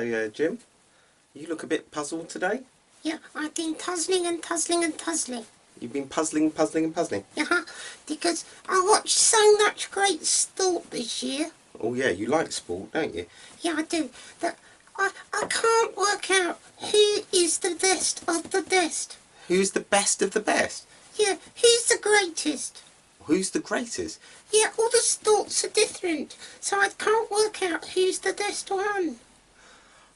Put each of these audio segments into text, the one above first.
Hello, Jim. You look a bit puzzled today. Yeah, I've been puzzling and puzzling and puzzling. You've been puzzling and puzzling. Yeah, because I watched so much great sport this year. Oh yeah, you like sport, don't you? Yeah, I do. But I can't work out who is the best of the best. Who's the best of the best? Yeah, who's the greatest? Who's the greatest? Yeah, all the sports are different, so I can't work out who's the best one.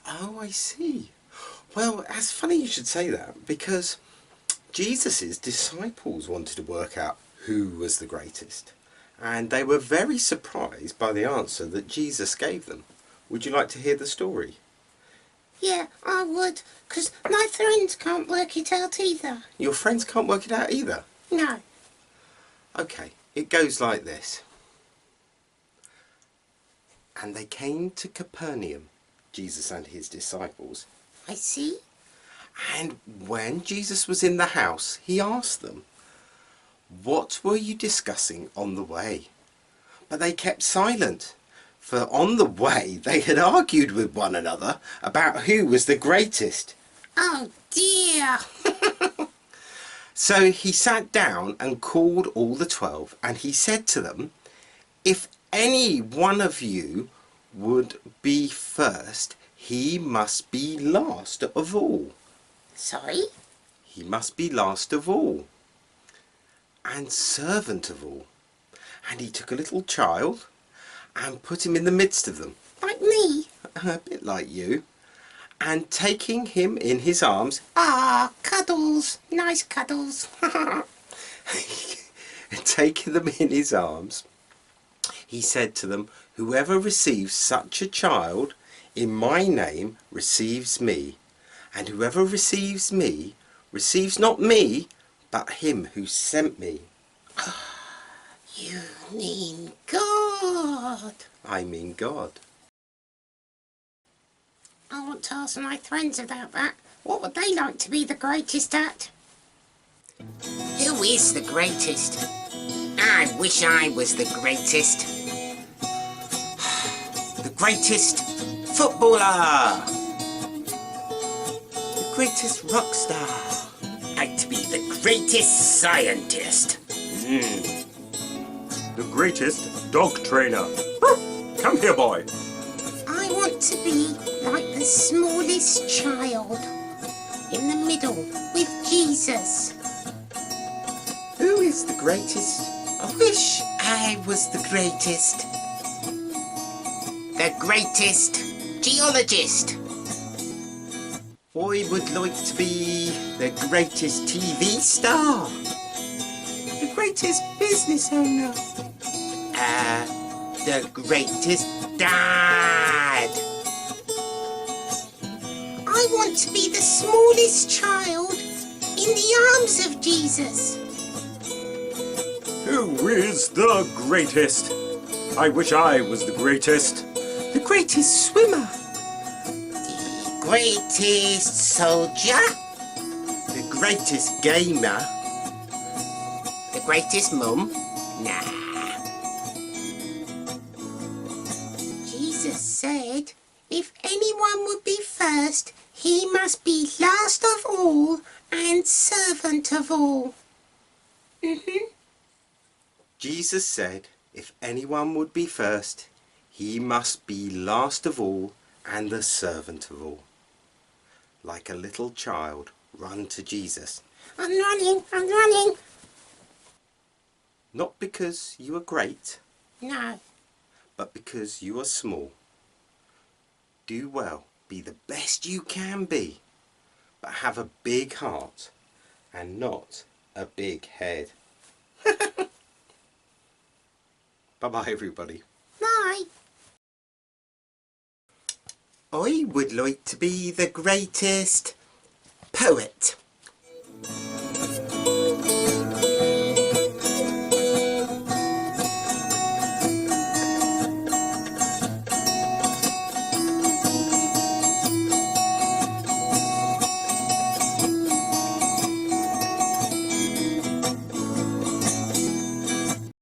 Oh, I see. Well, it's funny you should say that, because Jesus' disciples wanted to work out who was the greatest. And they were very surprised by the answer that Jesus gave them. Would you like to hear the story? Yeah, I would, because my friends can't work it out either. Your friends can't work it out either? No. Okay, it goes like this. And they came to Capernaum, Jesus and his disciples. I see. And when Jesus was in the house, he asked them, "What were you discussing on the way?" But they kept silent, for on the way they had argued with one another about who was the greatest. Oh dear. So he sat down and called all the 12, and he said to them, "If any one of you would be first, he must be last of all." Sorry? He must be last of all, and servant of all. And he took a little child and put him in the midst of them. Like me? A bit like you. And taking him in his arms, Cuddles. Nice cuddles. taking them in his arms, he said to them, "Whoever receives such a child in my name receives me. And whoever receives me receives not me, but him who sent me." You mean God? I mean God. I want to ask my friends about that. What would they like to be the greatest at? Who is the greatest? I wish I was the greatest. The greatest footballer! The greatest rock star! I'd to be the greatest scientist. The greatest dog trainer. Come here, boy. I want to be like the smallest child. In the middle with Jesus. Who is the greatest? I wish I was the greatest. The greatest geologist. I would like to be the greatest TV star. The greatest business owner. The greatest dad. I want to be the smallest child in the arms of Jesus. Who is the greatest? I wish I was the greatest. The greatest swimmer. The greatest soldier. The greatest gamer. The greatest mum. Nah. Jesus said, if anyone would be first, he must be last of all and servant of all. Jesus said, if anyone would be first, he must be last of all and the servant of all. Like a little child, run to Jesus. I'm running. Not because you are great, No. but because you are small. Do well, be the best you can be, but have a big heart and not a big head. Bye-bye, everybody. Bye. I would like to be the greatest poet.